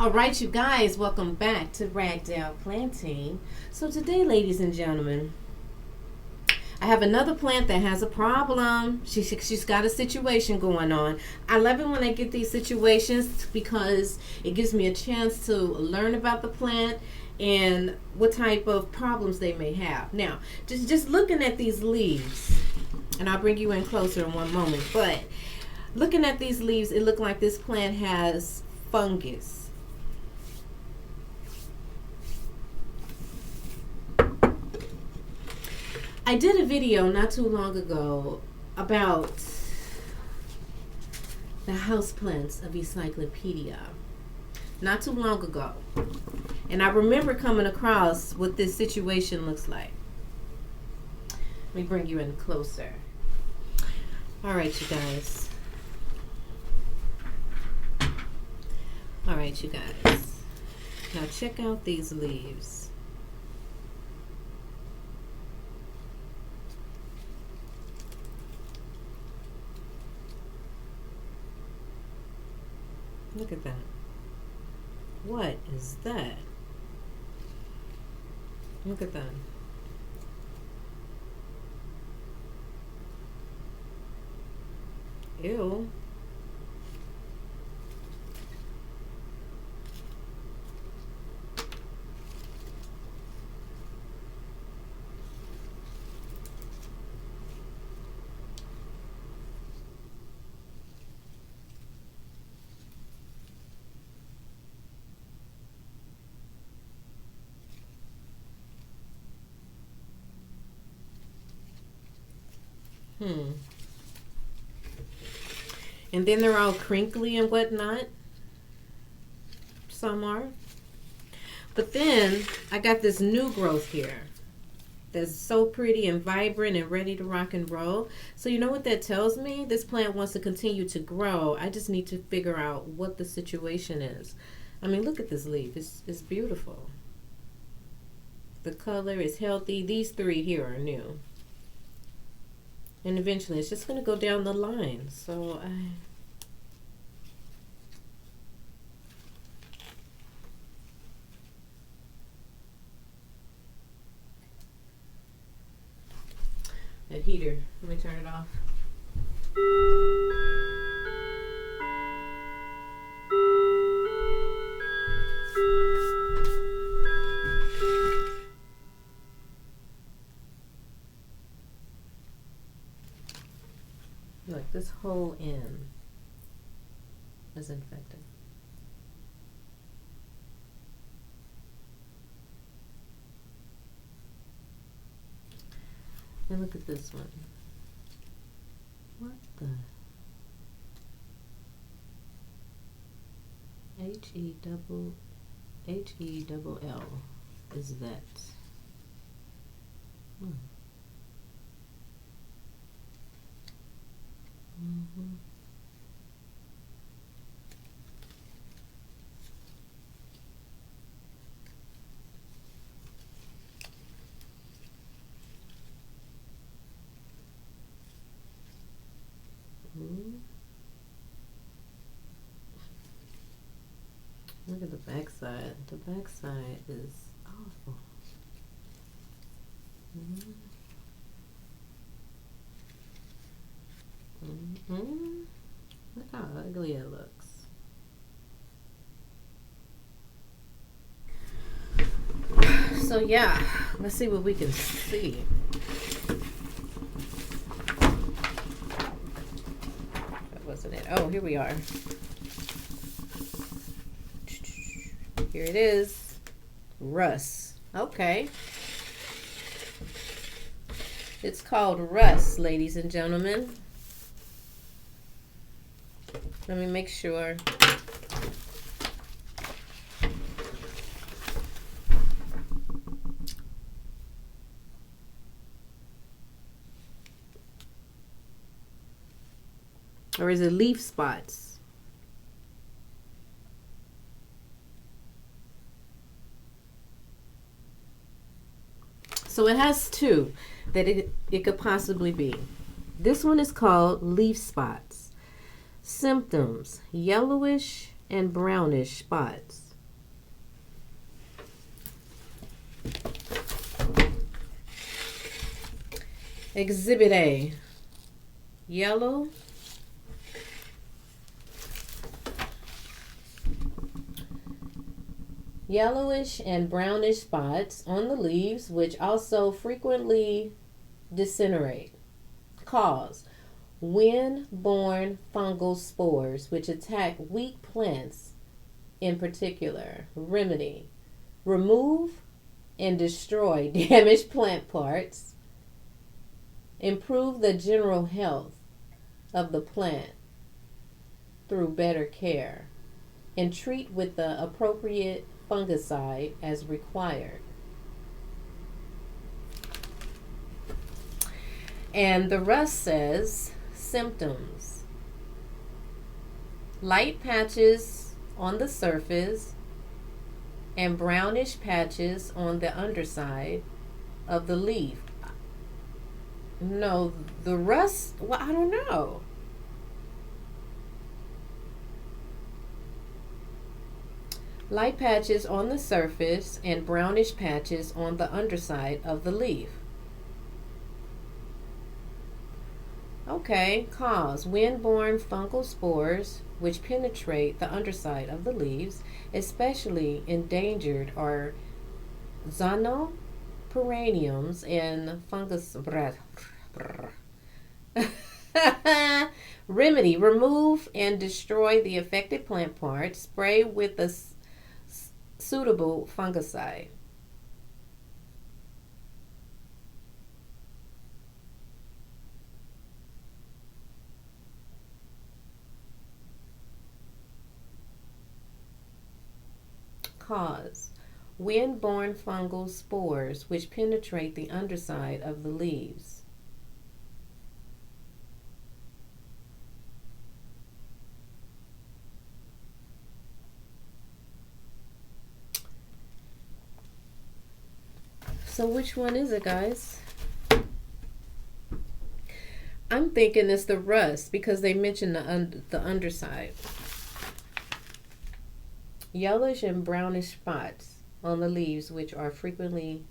All right, you guys, welcome back to RagdollPlanting. So today, ladies and gentlemen, I have another plant that has a problem. She's got a situation going on. I love it when I get these situations because it gives me a chance to learn about the plant and what type of problems they may have. Now, just looking at these leaves, and I'll bring you in closer in one moment, but looking at these leaves, it looked like this plant has fungus. I did a video not too long ago about the Houseplants of Encyclopedia. Not too long ago. And I remember coming across what this situation looks like. Let me bring you in closer. All right, you guys. All right, you guys. Now check out these leaves. Look at that. What is that? Look at that. Ew. And then they're all crinkly and whatnot. Some are. But then I got this new growth here that's so pretty and vibrant and ready to rock and roll. So you know what that tells me? This plant wants to continue to grow. I just need to figure out what the situation is. I mean, look at this leaf. It's beautiful. The color is healthy. These three here are new. And eventually it's just going to go down the line. So that heater, let me turn it off. Look, this whole end is infected. And look at this one. What the? H-E-double-L is that? Look at the backside. The backside is awful. Look how ugly it looks. So yeah, let's see what we can see. That wasn't it. Oh, here we are. Here it is. Rust. Okay. It's called rust, ladies and gentlemen. Let me make sure. Or is it leaf spots? So it has two that it could possibly be. This one is called leaf spots. Symptoms: yellowish and brownish spots. Exhibit A. Yellow. Yellowish and brownish spots on the leaves, which also frequently disintegrate. Cause: wind-borne fungal spores, which attack weak plants in particular. Remedy: remove and destroy damaged plant parts. Improve the general health of the plant through better care. And treat with the appropriate fungicide as required. And the rest says symptoms: light patches on the surface and brownish patches on the underside of the leaf. No, the rest, well, I don't know. Light patches on the surface and brownish patches on the underside of the leaf. Okay, cause: wind-borne fungal spores which penetrate the underside of the leaves, especially endangered are xanoperanniums and fungus. Remedy: remove and destroy the affected plant parts. Spray with a suitable fungicide. Cause: wind-borne fungal spores which penetrate the underside of the leaves. So which one is it, guys? I'm thinking it's the rust because they mentioned the underside. Yellowish and brownish spots on the leaves which are frequently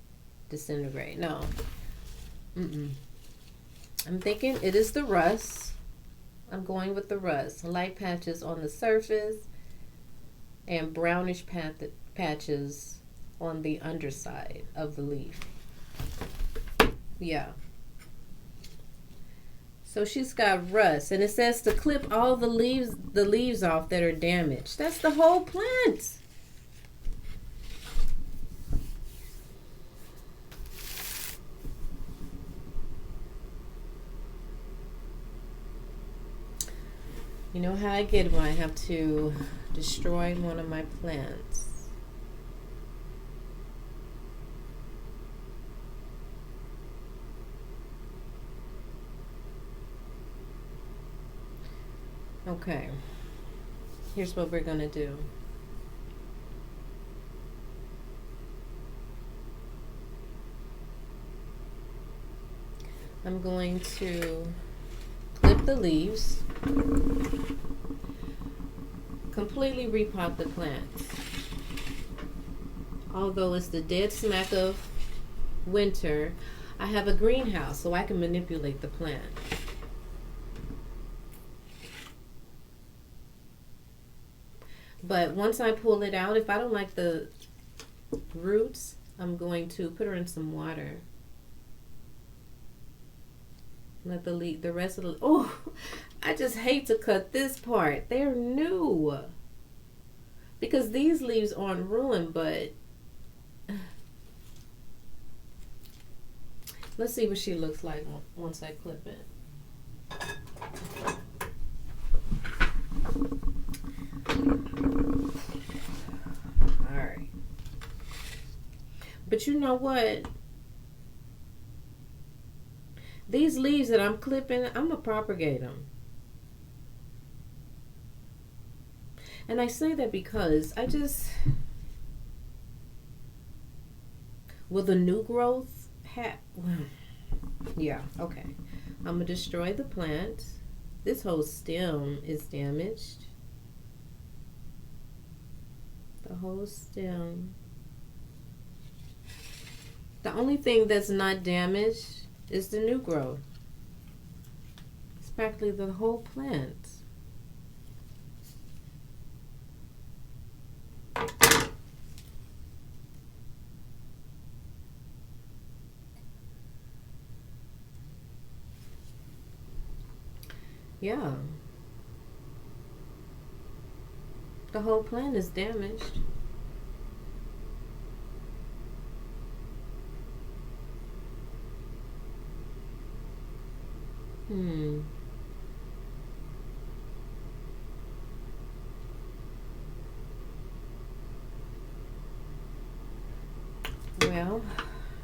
disintegrate. No. I'm thinking it is the rust. I'm going with the rust. Light patches on the surface and brownish patches on the underside of the leaf. Yeah. So she's got rust, and it says to clip all the leaves off that are damaged. That's the whole plant. You know how I get when I have to destroy one of my plants. Okay, here's what we're going to do. I'm going to clip the leaves, completely repot the plant. Although it's the dead smack of winter, I have a greenhouse so I can manipulate the plant. But once I pull it out, if I don't like the roots, I'm going to put her in some water. Let the rest of the, oh, I just hate to cut this part. They're new. Because these leaves aren't ruined, but let's see what she looks like once I clip it. Alright. But you know what? These leaves that I'm clipping, I'm going to propagate them. And I say that because will the new growth yeah, okay. I'm going to destroy the plant. This whole stem is damaged. The whole stem. The only thing that's not damaged is the new growth. It's practically the whole plant. Yeah. The whole plant is damaged. Well,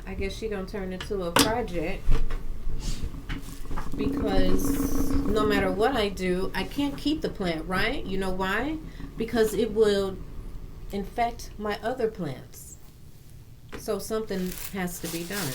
I guess she gonna turn into a project, because no matter what I do, I can't keep the plant, right? You know why? Because it will infect my other plants. So something has to be done.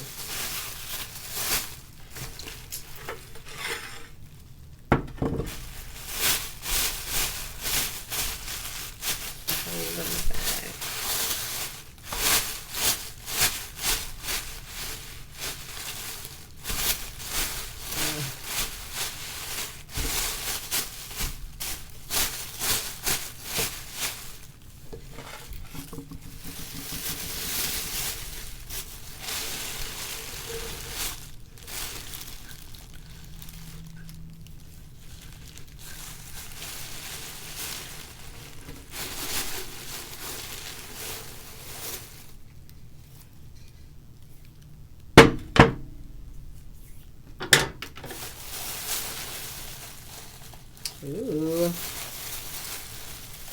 Ooh,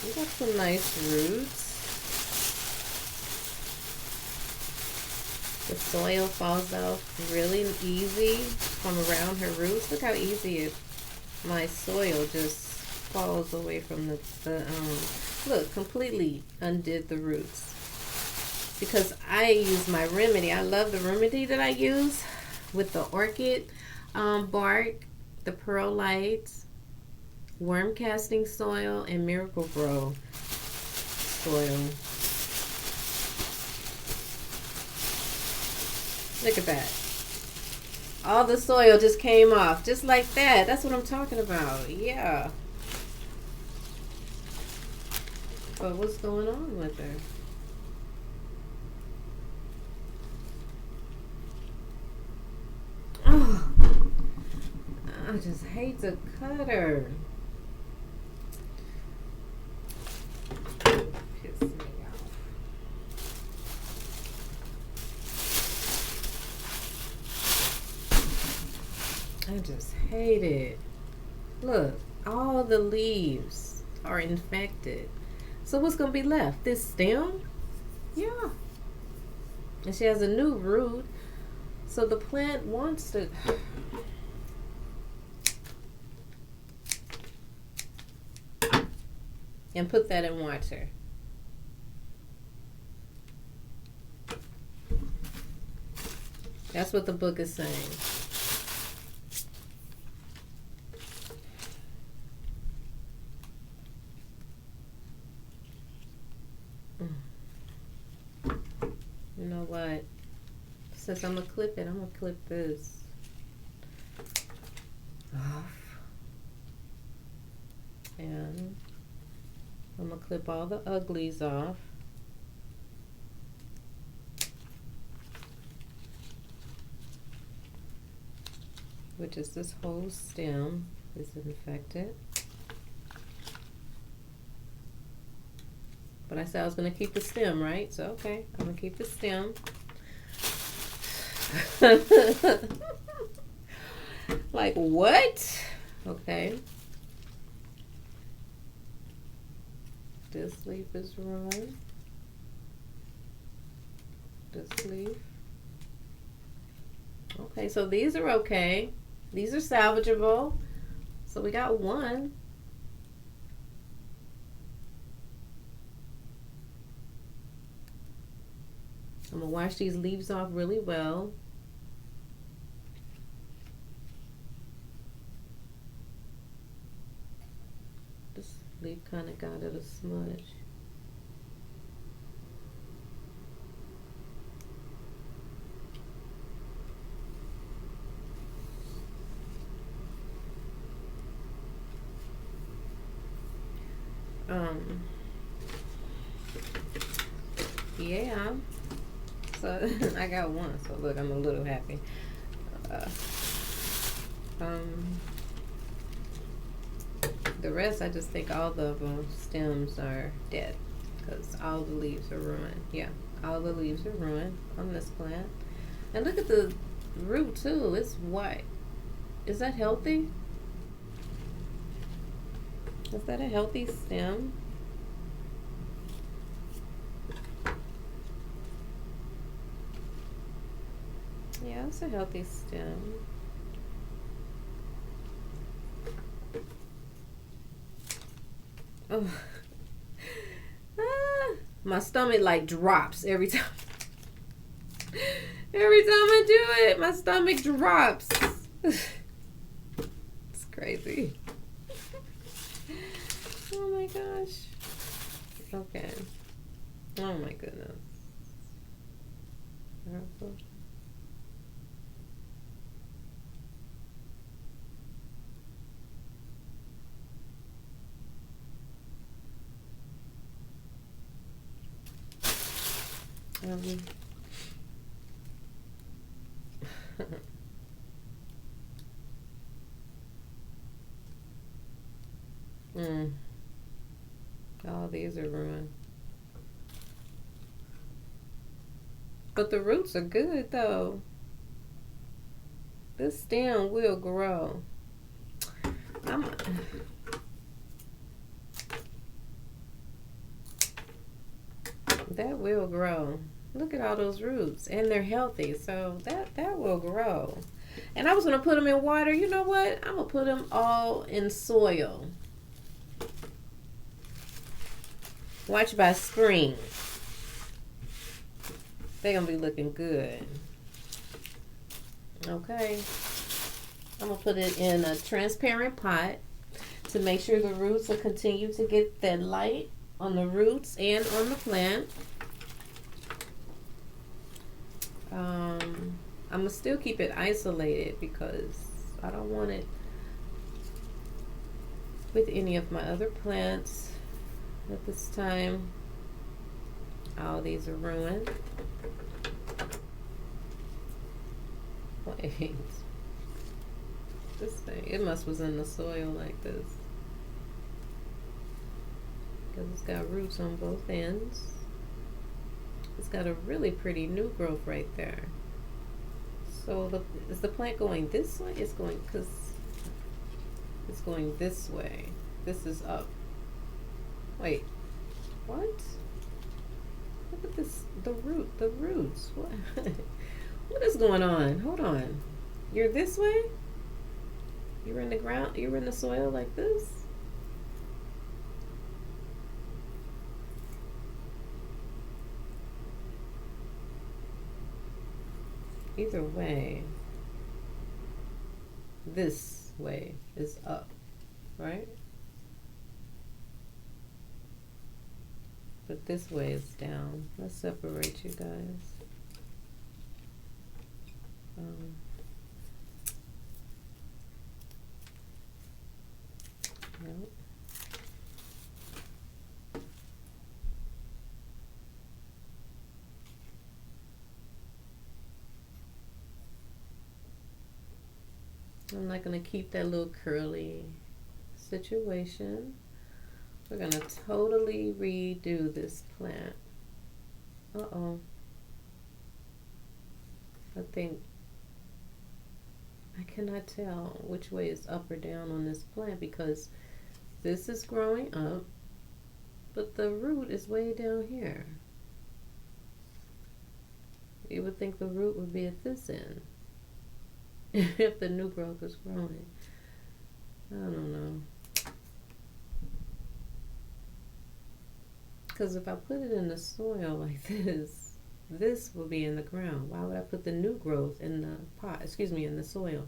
we got some nice roots. The soil falls off really easy from around her roots. Look how easy my soil just falls away from the look, completely undid the roots. Because I use my remedy. I love the remedy that I use with the orchid bark, the perlite, worm casting soil, and Miracle Grow soil. Look at that. All the soil just came off just like that. That's what I'm talking about. Yeah. But what's going on with her? Oh, I just hate to cut her. Piss me off. I just hate it. Look, all the leaves are infected. So what's going to be left? This stem? Yeah. And she has a new root. So the plant wants to... And put that in water. That's what the book is saying. You know what? Since I'm going to clip it, I'm going to clip this off. And I'm going to clip all the uglies off. Which is this whole stem is infected. But I said I was going to keep the stem, right? So, okay, I'm going to keep the stem. Like, what? Okay. This leaf is wrong. This leaf. Okay, so these are okay. These are salvageable. So we got one. I'm going to wash these leaves off really well. This leaf kind of got it a smudge. Yeah. So I got one. So look, I'm a little happy. Uh, um, the rest, I just think all the stems are dead because all the leaves are ruined. Yeah, all the leaves are ruined on this plant. And look at the root too. It's white. Is that healthy? Is that a healthy stem? Yeah, it's a healthy stem. Oh. Ah, my stomach like drops every time. Every time I do it, my stomach drops. It's crazy. Oh my gosh. Okay. Oh my goodness. All these are ruined. But the roots are good though. This stem will grow. That will grow. Look at all those roots, and they're healthy, so that will grow. And I was gonna put them in water. You know what? I'm gonna put them all in soil. Watch by spring. They're gonna be looking good. Okay. I'm gonna put it in a transparent pot to make sure the roots will continue to get that light on the roots and on the plant. I'm gonna still keep it isolated because I don't want it with any of my other plants at this time. All these are ruined. Wait, this thing, it must was in the soil like this because it's got roots on both ends. It's got a really pretty new growth right there. So is the plant going this way? It's going, because it's going this way. This is up. Wait, what? Look at this, the roots. What? What is going on? Hold on. You're this way? You're in the ground, you're in the soil like this? Either way, this way is up, right? But this way is down. Let's separate you guys. No. I'm not going to keep that little curly situation. We're going to totally redo this plant. Uh-oh. I think I cannot tell which way is up or down on this plant because this is growing up, but the root is way down here. You would think the root would be at this end if the new growth is growing. I don't know. Because if I put it in the soil like this, this will be in the ground. Why would I put the new growth in the pot, in the soil?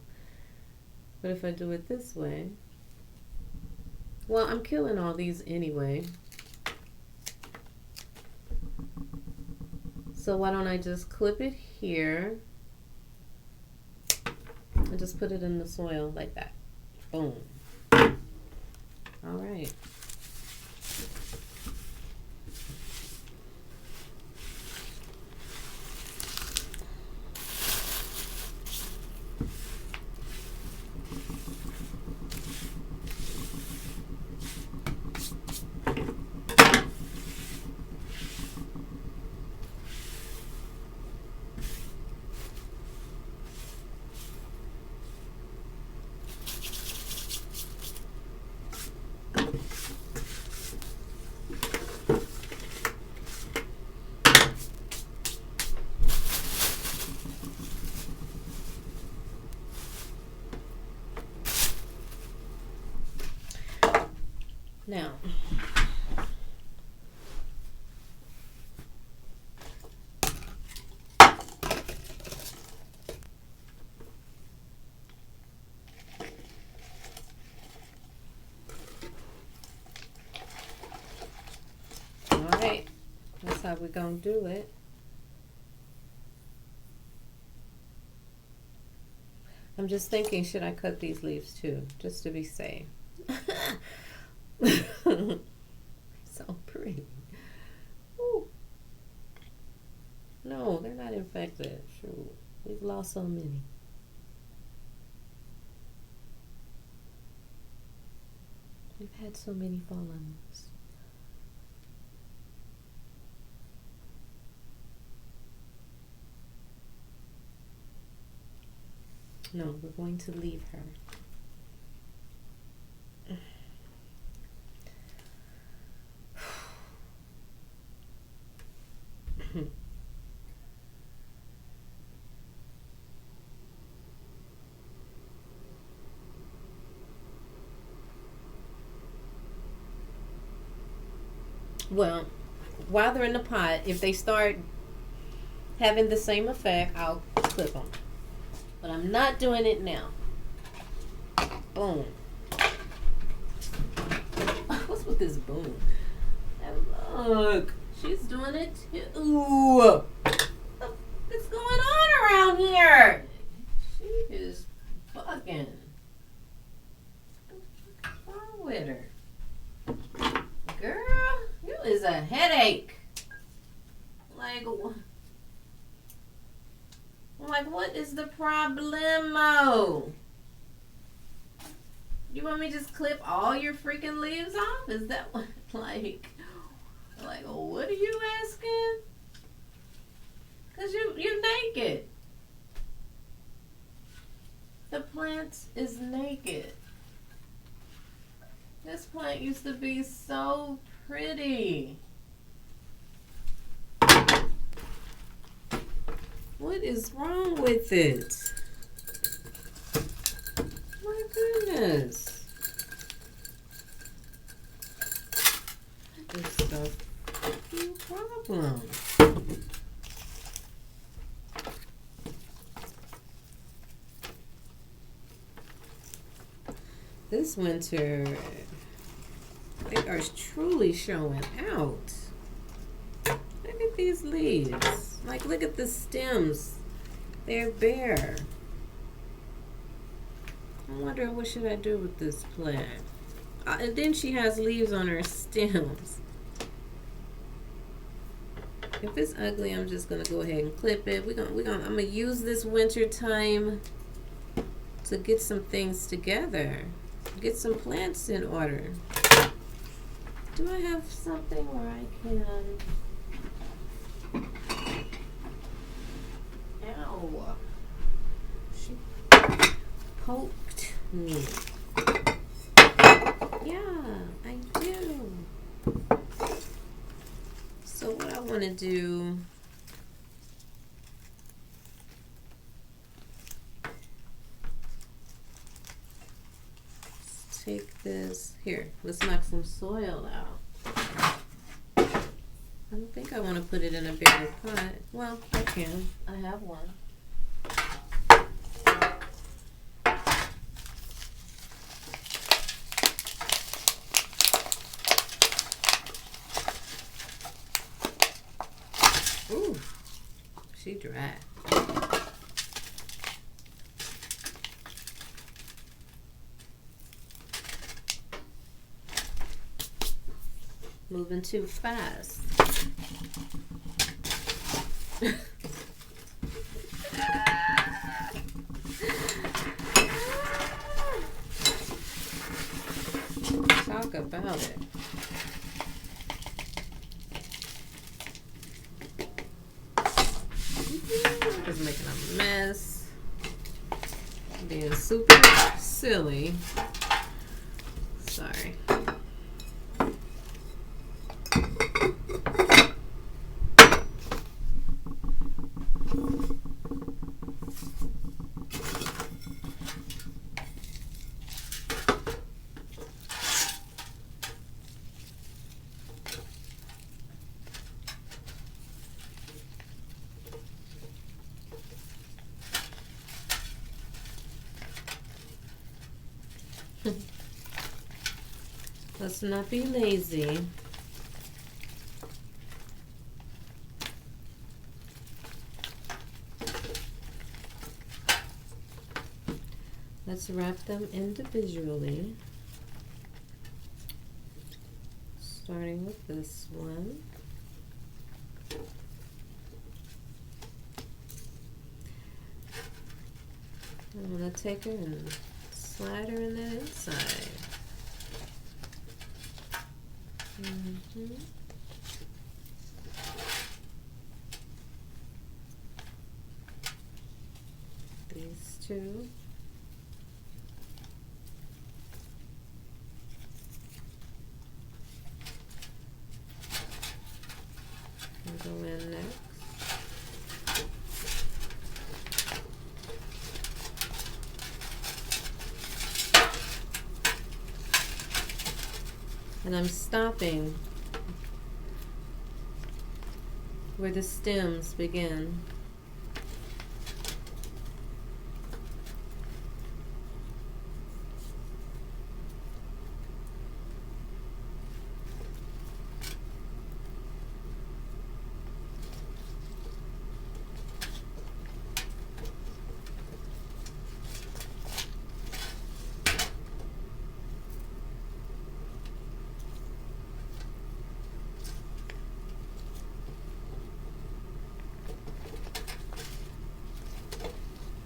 But if I do it this way, well, I'm killing all these anyway. So why don't I just clip it here and just put it in the soil like that. Boom. All right. Now, all right, that's how we're gonna do it. I'm just thinking, should I cut these leaves too, just to be safe? So pretty. Ooh. No, they're not infected. Shoot, we've lost so many. We've had so many fallen leaves. No, we're going to leave her. Well, while they're in the pot, if they start having the same effect, I'll clip them. But I'm not doing it now. Boom. What's with this boom? And look, she's doing it too. What's going on around here? She is bugging. What's wrong with her? Girl, you is a headache. Like, what is the problemo? You want me to just clip all your freaking leaves off? Is that what, like, what are you asking? Because you're naked. The plant is naked. This plant used to be so pretty. What is wrong with it? My goodness. What is the fucking problem? This winter, they are truly showing out. Look at these leaves. Like, look at the stems. They're bare. I'm wondering what should I do with this plant. And then she has leaves on her stems. If it's ugly, I'm just gonna go ahead and clip it. I'm gonna use this winter time to get some things together. Get some plants in order. Do I have something where I can... Ow. She poked me. Yeah, I do. So what I want to do... Take this here. Let's knock some soil out. I don't think I want to put it in a bigger pot. Well, I can. I have one. Ooh, she dry. Moving too fast. Talk about it. Just making a mess. Being super silly. Sorry. Let's not be lazy. Let's wrap them individually. Starting with this one. I'm going to take her and slide her in the inside. These two. Go in next. And I'm stopping where the stems begin.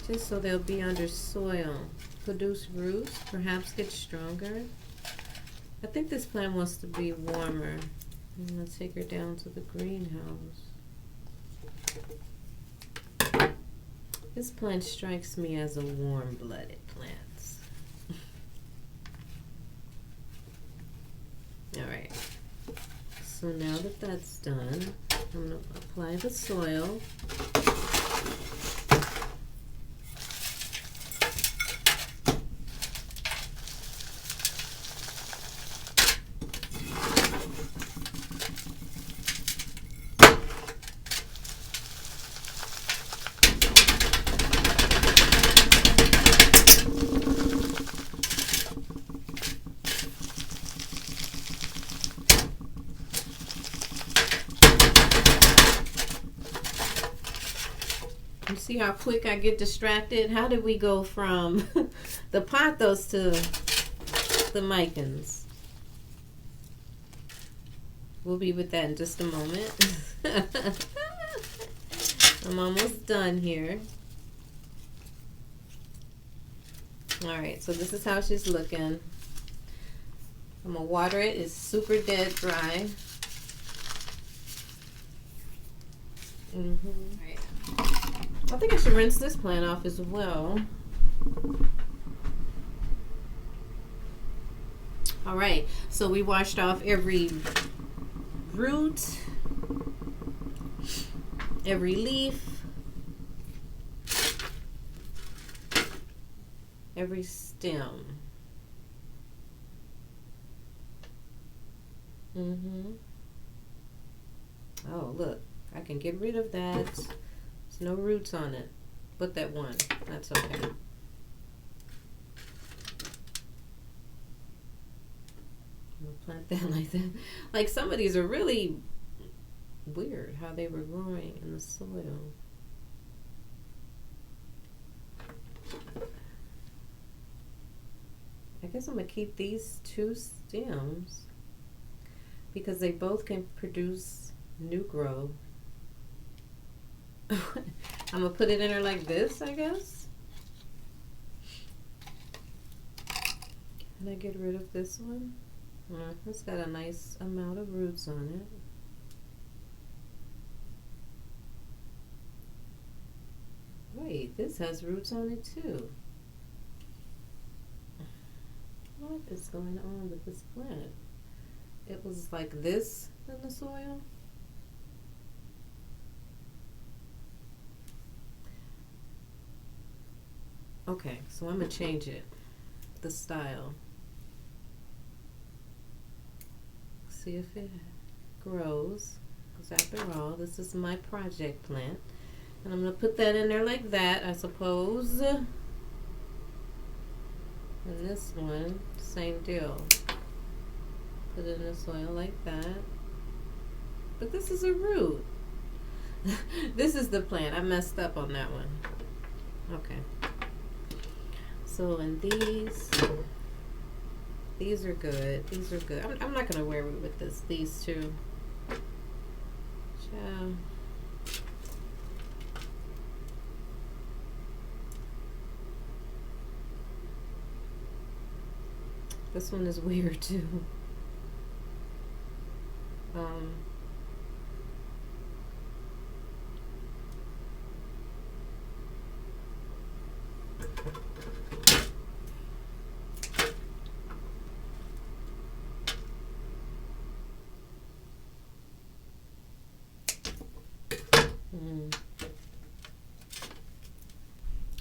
Just so they'll be under soil. Produce roots, perhaps get stronger. I think this plant wants to be warmer. I'm going to take her down to the greenhouse. This plant strikes me as a warm-blooded plant. Alright. So now that that's done, I'm going to apply the soil. You see how quick I get distracted? How did we go from the pothos to the Micans? We'll be with that in just a moment. I'm almost done here. Alright, so this is how she's looking. I'm going to water it. It's super dead dry. Right. I think I should rinse this plant off as well. Alright, so we washed off every root, every leaf, every stem. Oh, look, I can get rid of that. There's no roots on it, but that one, that's okay. I'm gonna plant that like that. Like, some of these are really weird how they were growing in the soil. I guess I'm gonna keep these two stems because they both can produce new growth. I'm gonna put it in her like this, I guess. Can I get rid of this one? It's got a nice amount of roots on it. Wait, this has roots on it too. What is going on with this plant? It was like this in the soil. Okay, so I'm gonna change it, the style. See if it grows, because after all, this is my project plant. And I'm gonna put that in there like that, I suppose. And this one, same deal. Put it in the soil like that. But this is a root. This is the plant. I messed up on that one. Okay. So, and these are good. These are good. I'm not going to wear it with this. These two. Ciao. This one is weird too.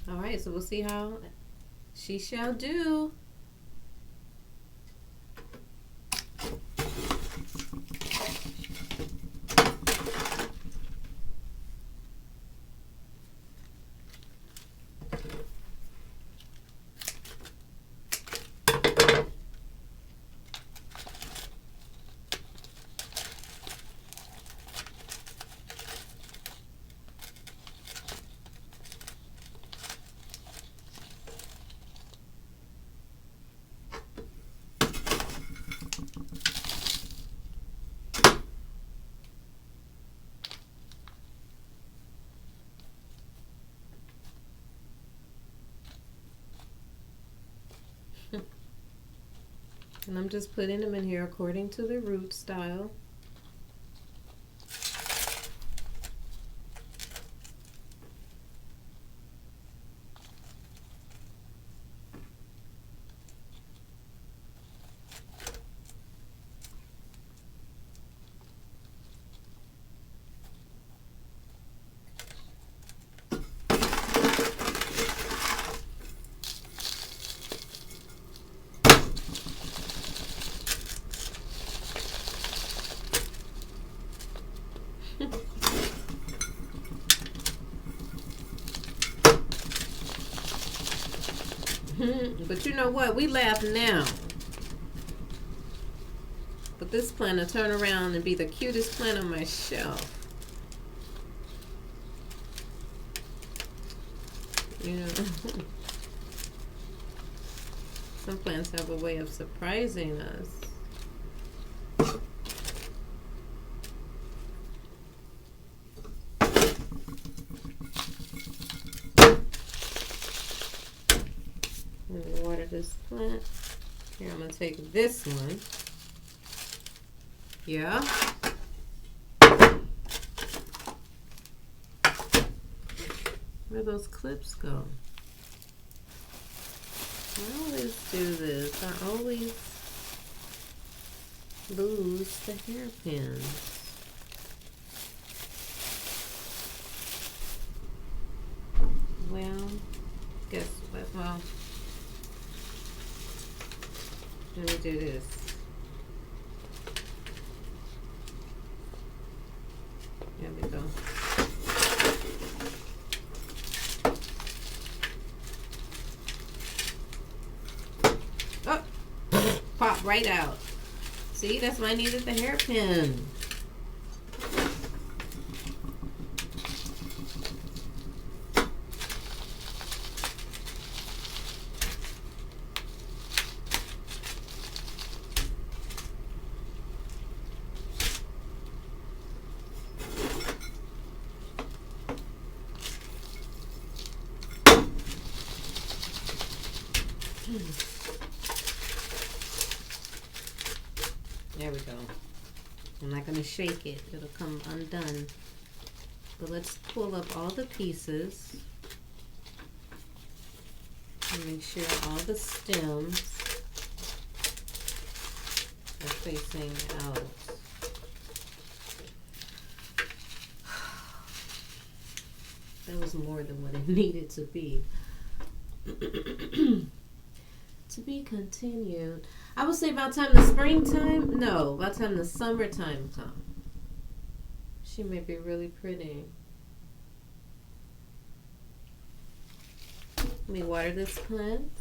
All right, so we'll see how she shall do. And I'm just putting them in here according to the root style. But you know what? We laugh now. But this plant will turn around and be the cutest plant on my shelf. You know, some plants have a way of surprising us. Water this plant. Here, I'm going to take this one. Yeah. Where those clips go? I always do this. I always lose the hairpins. Well, guess what? Well, let me do this. There we go. Oh, pop right out. See, that's why I needed the hairpin. There we go. I'm not going to shake it. It'll come undone. But let's pull up all the pieces and make sure all the stems are facing out. That was more than what it needed to be. To be continued. I would say by the time the springtime, no, by the time the summertime comes, she may be really pretty. Let me water this plant.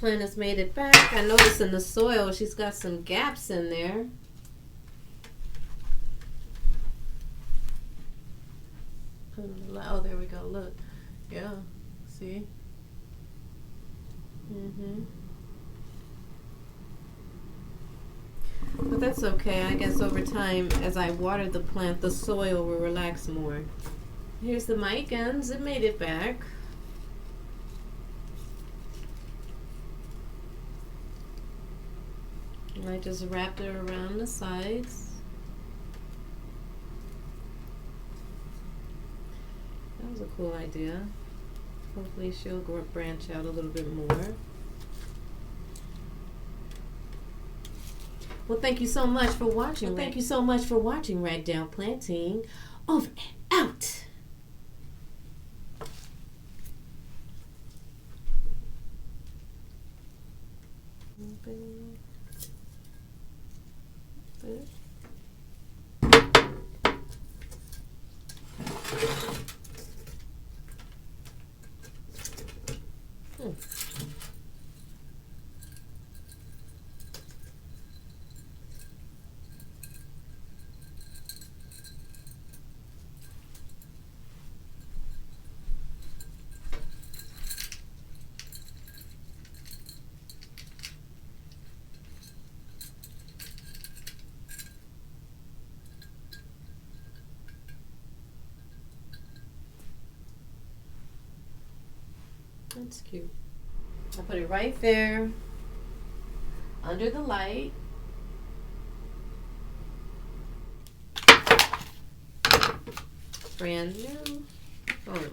plant has made it back. I noticed in the soil she's got some gaps in there. Oh, there we go. Look. Yeah. See? But that's okay. I guess over time, as I water the plant, the soil will relax more. Here's the Micans. It made it back. And I just wrapped it around the sides. That was a cool idea. Hopefully she'll branch out a little bit more. Well, thank you so much for watching. Thank you so much for watching RagdollPlanting. Over and out. That's cute. I put it right there under the light. Brand new. Oh.